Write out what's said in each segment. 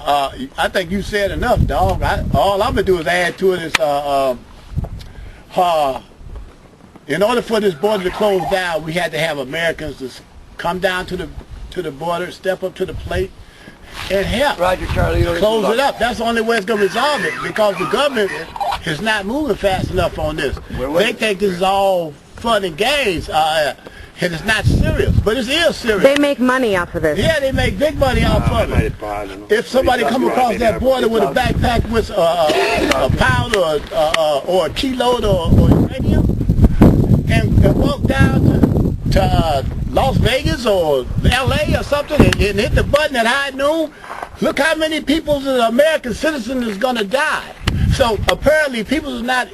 I think you said enough, dog. All I'm gonna do is add to it is in order for this border to close down, we had to have Americans to come down to the border, step up to the plate, and help. Roger, Charlie. Close it up. That's the only way it's going to resolve it, because the government is not moving fast enough on this. They think this is all fun and games, and it's not serious, but it is serious. They make money off of this. Yeah, they make big money off of it. If somebody come across that border with a backpack with a pound or a kilo or uranium, and walk down to Las Vegas or L.A. or something and hit the button at high noon, look how many people, the American citizen, is going to die. So apparently people are not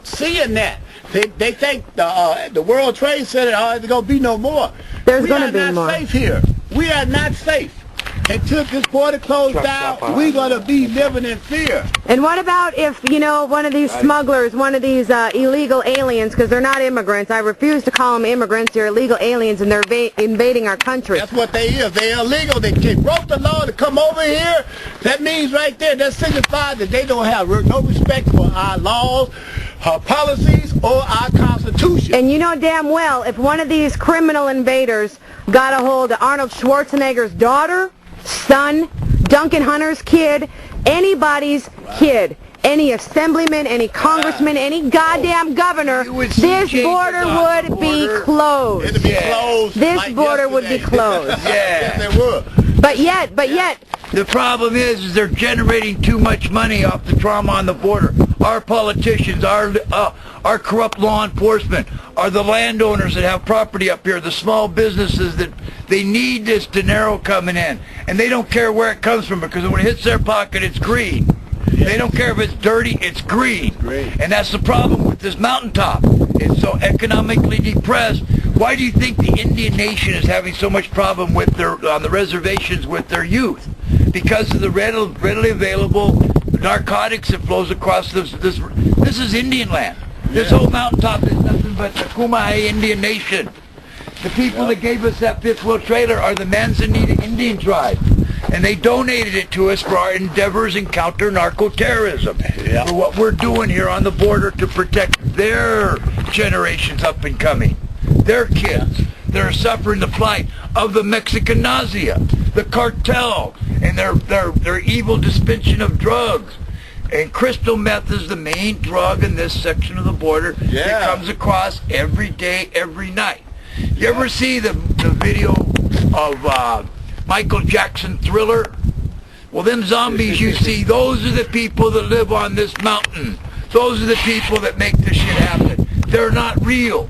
seeing that. They think the World Trade Center, there's going to be no more. There's going to be more. We are not safe here. We are not safe. Until this border closed down, we're going to be living in fear. And what about if, you know, one of these smugglers, one of these illegal aliens, because they're not immigrants, I refuse to call them immigrants, they're illegal aliens, and they're invading our country. That's what they is. They're illegal. They broke the law to come over here. That means right there, that signifies that they don't have no respect for our laws, our policies, or our Constitution. And you know damn well, if one of these criminal invaders got a hold of Arnold Schwarzenegger's daughter, son, Duncan Hunter's kid, anybody's kid, any assemblyman, any congressman, any goddamn governor, this border would be closed. It'd be closed. This border would be closed. Yeah. Yes, it would. But yet, the problem is they're generating too much money off the trauma on the border. Our politicians, our corrupt law enforcement, are the landowners that have property up here, the small businesses that they need this dinero coming in, and they don't care where it comes from, because when it hits their pocket, it's green. They don't care if it's dirty, it's green. And that's the problem with this mountaintop. It's so economically depressed. Why do you think the Indian nation is having so much problem with on the reservations with their youth? Because of the readily available narcotics that flows across this is Indian land. This whole mountaintop is nothing but the Kumeyaay Indian nation. The people that gave us that fifth wheel trailer are the Manzanita Indian tribe. And they donated it to us for our endeavors in counter narco-terrorism. For what we're doing here on the border to protect their generations up and coming. Their kids that are suffering the plight of the Mexican nausea, the cartel, and their evil dispensing of drugs. And crystal meth is the main drug in this section of the border that comes across every day, every night. You ever see the video of Michael Jackson Thriller? Well, them zombies you see, those are the people that live on this mountain. Those are the people that make this shit happen. They're not real.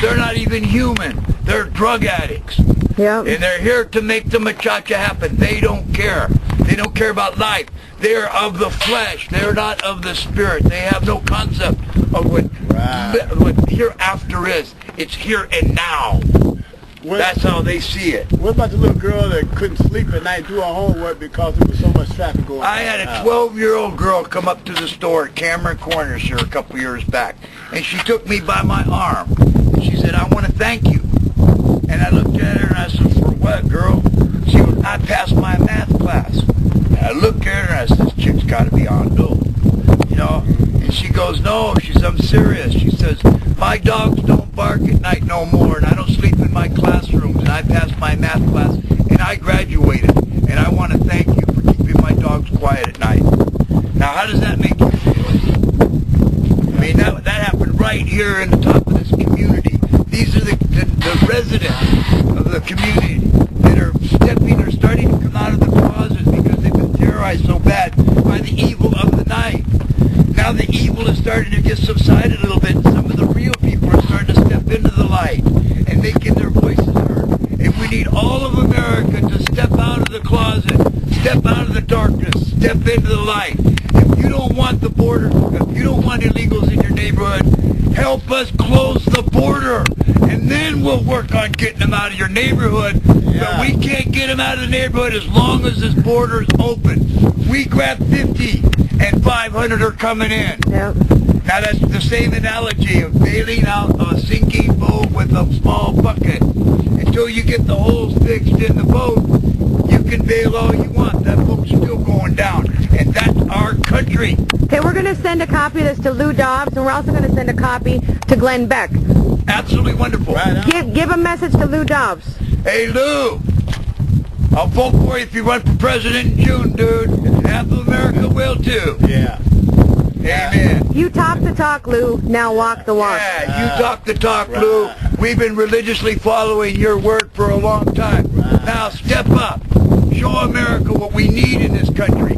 They're not even human. They're drug addicts. Yep. And they're here to make the machacha happen. They don't care. They don't care about life. They're of the flesh. They're not of the spirit. They have no concept of what hereafter is. It's here and now. That's how they see it. What about the little girl that couldn't sleep at night, do her homework because there was so much traffic going on? I had a 12-year-old girl come up to the store at Cameron Corners here a couple years back, and she took me by my arm. And she said, "I want to thank you." And I looked at her and I said, "For what, girl?" She goes, "I passed my math class." And I looked at her and I said, "This chick's got to be on dope." You know? And she goes, "No," she says, "I'm serious." She says, "My dogs don't bark at night no more, and I don't sleep in my classrooms, and I passed my math class, and I graduated, and I want to thank you for keeping my dogs quiet at night." Now, how does that make you feel? I mean, that happened right here in the top of this community. These are the residents of the community that are starting to come out of the closet because they've been terrorized so bad by the evil of the night. Now the evil is starting to get subsided a little bit. Some of the real people are starting to step into the light and making their voices heard. And we need all of America to step out of the closet, step out of the darkness, step into the light. If you don't want the border, if you don't want illegals in your neighborhood, help us close the border. And then we'll work on getting them out of your neighborhood. But we can't get them out of the neighborhood as long as this border is open. We grab 50 and 500 are coming in. Yep. Now that's the same analogy of bailing out a sinking boat with a small bucket. Until you get the holes fixed in the boat, you can bail all you want. That boat's still going down. And that's our country. Okay, we're going to send a copy of this to Lou Dobbs, and we're also going to send a copy to Glenn Beck. Absolutely wonderful. Right on. Give a message to Lou Dobbs. Hey, Lou. I'll vote for you if you run for president in June, dude. Half of America will, too. Yeah. Amen. You talk the talk, Lou. Now walk the walk. Yeah, you talk the talk, Lou. We've been religiously following your word for a long time. Now step up. Show America what we need in this country.